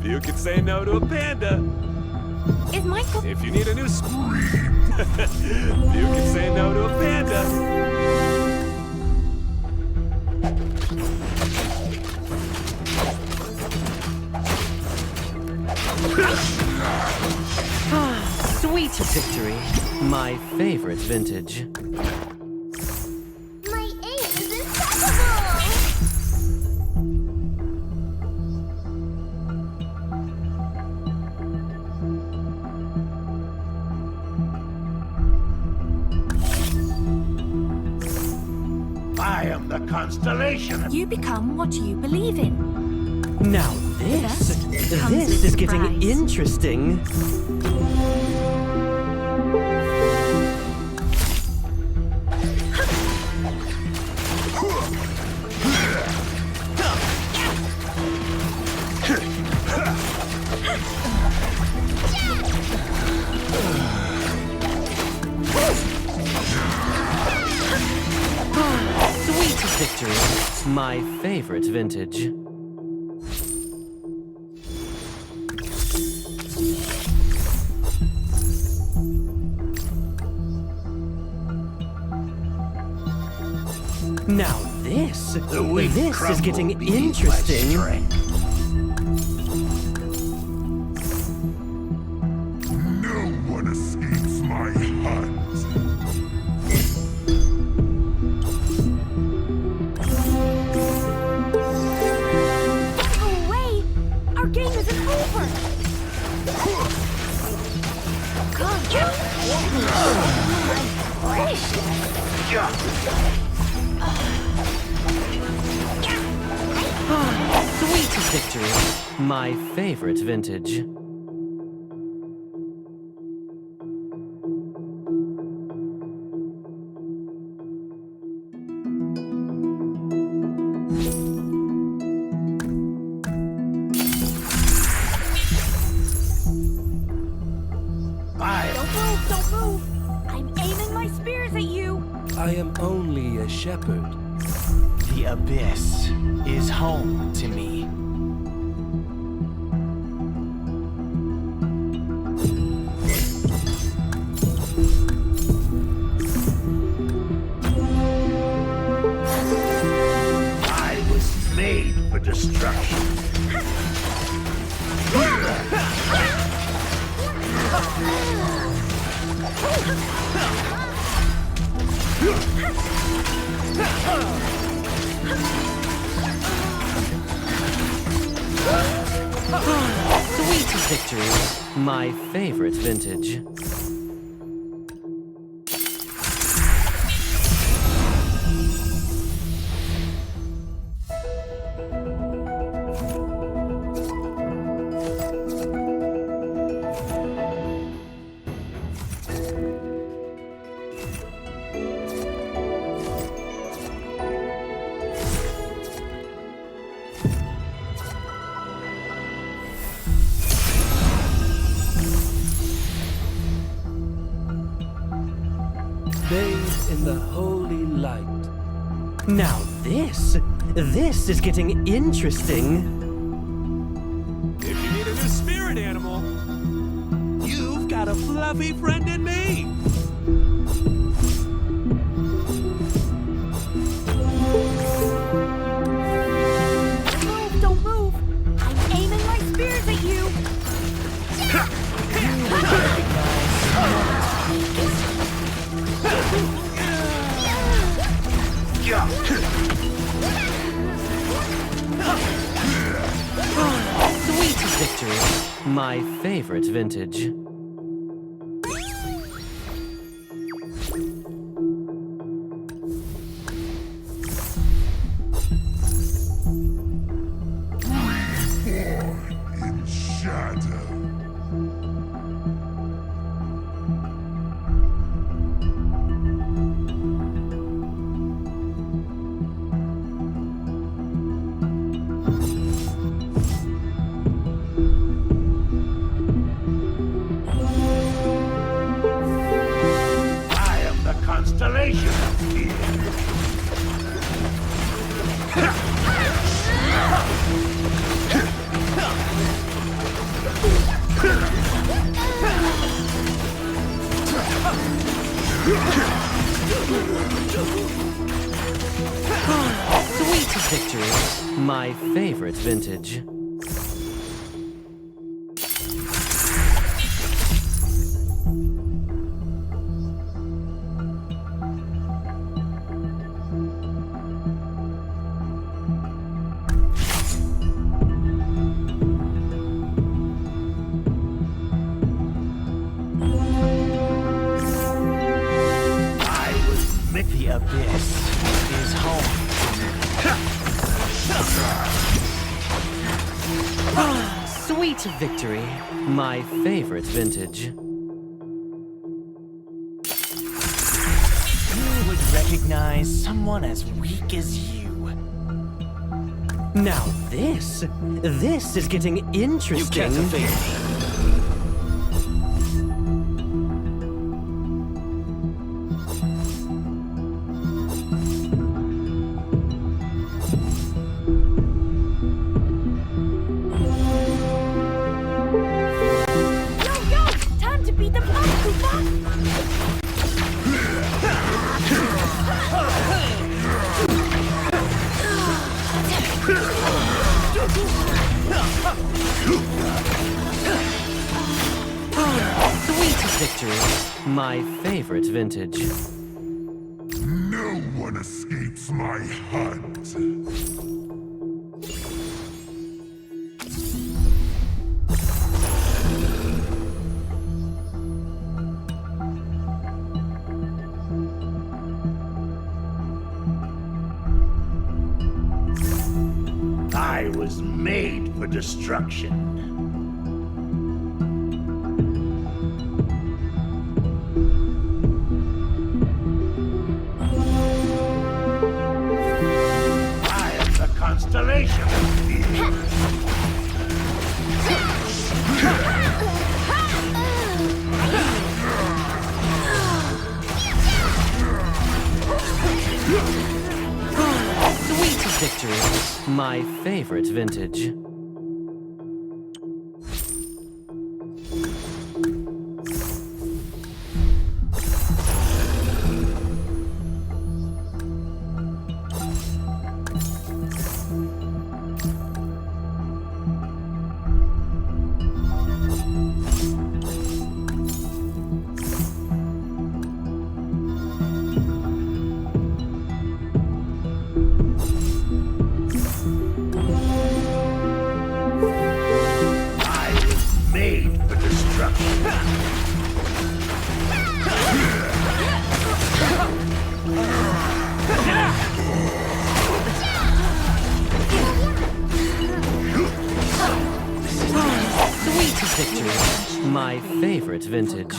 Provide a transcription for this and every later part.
Few can say no to a panda. Is Michael... If you need a new few can say no to a panda. Sweet victory. My favorite vintage. My aim is impeccable! I am the constellation. You become what you believe in. Now this comes with is getting surprise. interesting. Sweet Victory. My favorite vintage. Now this is getting interesting. No one escapes my hunt. No way! Our game isn't over! Come Sweet victory. My favorite vintage. Don't move! I'm aiming my spears at you! I am only a shepherd. The abyss is home to me. I was made for destruction. Sweet victory. My favorite vintage. Bathed in the holy light. Now this is getting interesting. If you need a new spirit animal, you've got a fluffy friend in me. Don't move! I'm aiming my spears at you! Sweet victory. My favorite vintage. In shadow. victory, my favorite vintage. The abyss is home. Sweet victory, my favorite vintage. You would recognize someone as weak as you. Now this is getting interesting. You can't evade me. Sweet victory, my favorite vintage. No one escapes my hunt. I was made for destruction. I am the constellation. Sweet victory, my favorite vintage. Made for destruction. Sweet victory, my favorite vintage.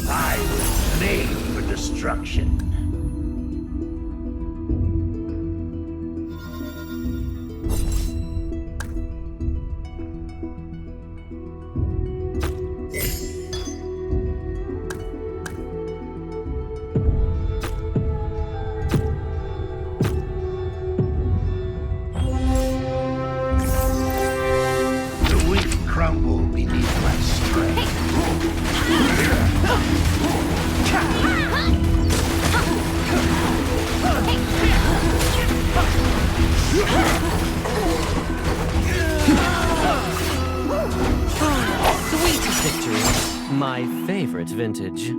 I was made for destruction. The weak crumble beneath my strength. Sweet victory, my favorite vintage.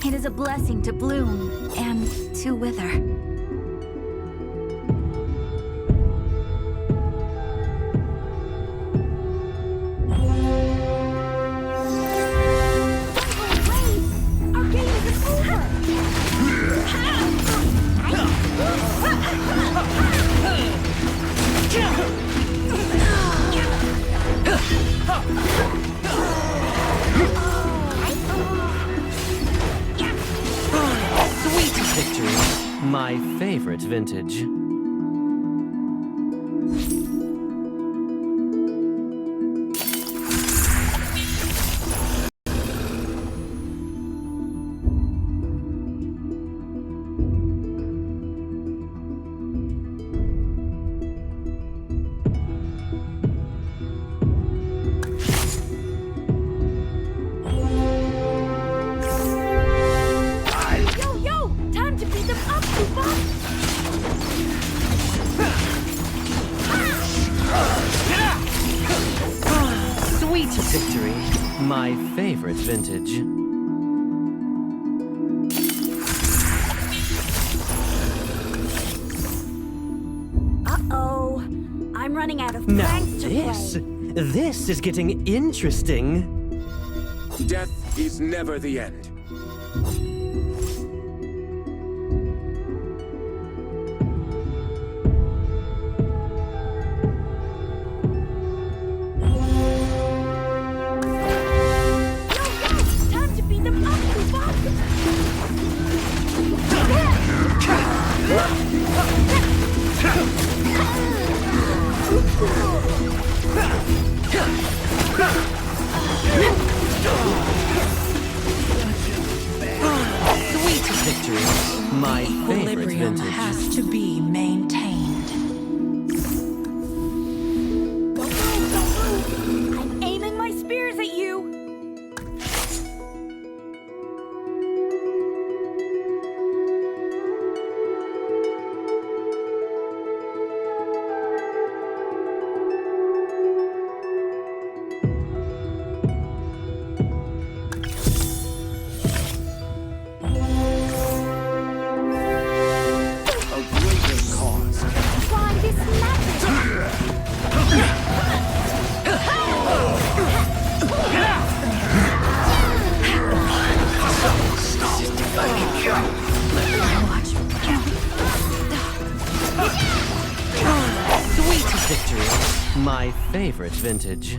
It is a blessing to bloom and to wither. Sweet victory. My favorite vintage. Yo! Time to beat them up, Koopa! Sweet victory. My favorite vintage. Uh-oh. I'm running out of Now pranks to play. this is getting interesting. Death is never the end. Yo! Time to beat them up, Koopa! Sweet victory. My favorite Equilibrium vintage. has to be maintained. Don't move! I'm aiming my spears at you! A greater cause. Try this magic! Sweet victory. My favorite vintage.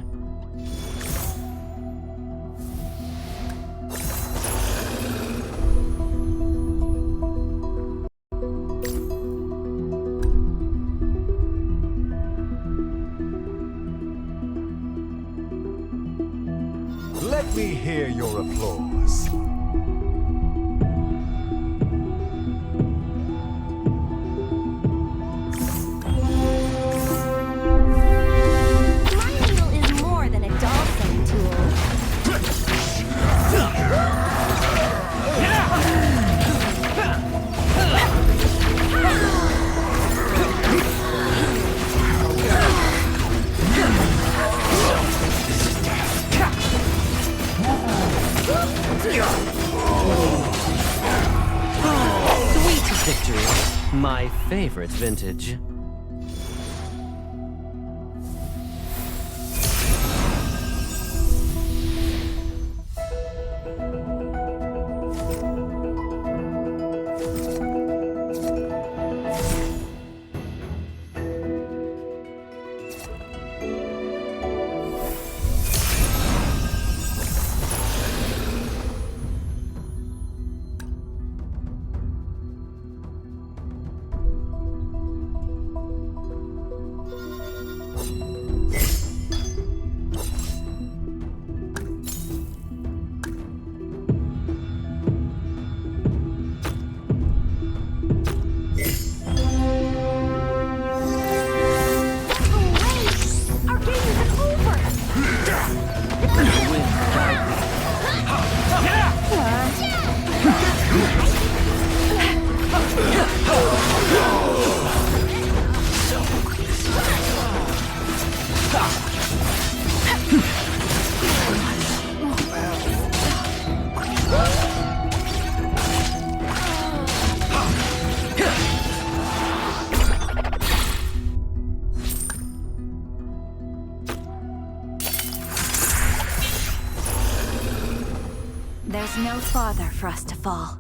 Let me hear your applause. My needle is more than a doll setting tool. Sweet victory. My favorite vintage. prepare for us to fall.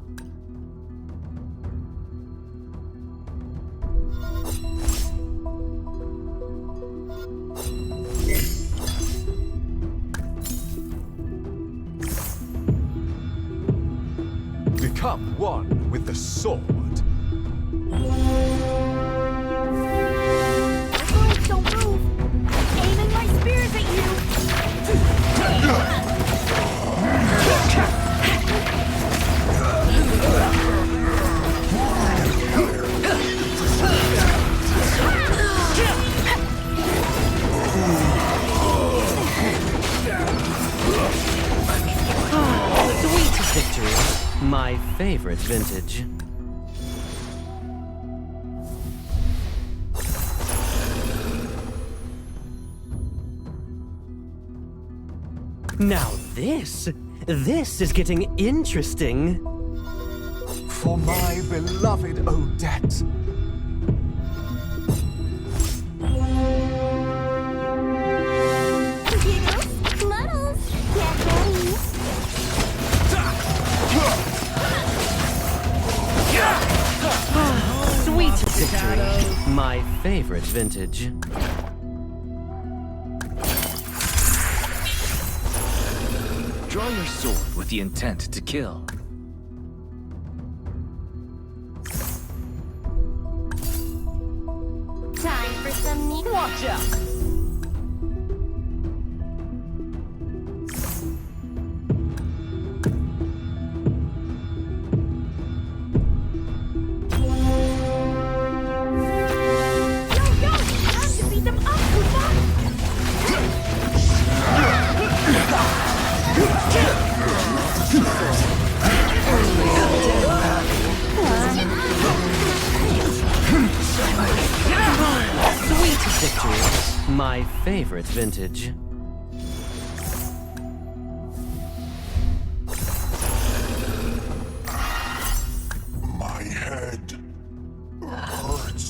Become one with the sword. Don't move! Aiming my spears at you! Sweet victory. My favorite vintage. Now this is getting interesting. For my beloved Odette. Giggles, muddles, get ready. Sweet victory. My favorite vintage. Draw your sword with the intent to kill. Time for some neat. Watch out! Yo, time to beat them up, Koopa! Sweet victory. My favorite vintage. My head hurts.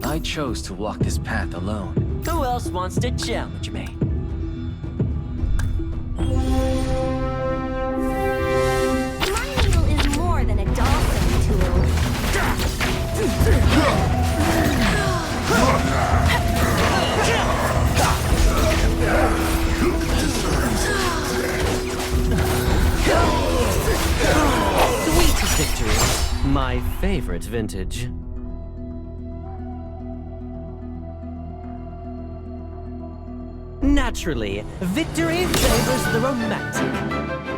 I chose to walk this path alone. Who else wants to challenge me? My needle is more than a doll sewing tool. Sweet victory. My favorite vintage. Naturally, victory favors the romantic.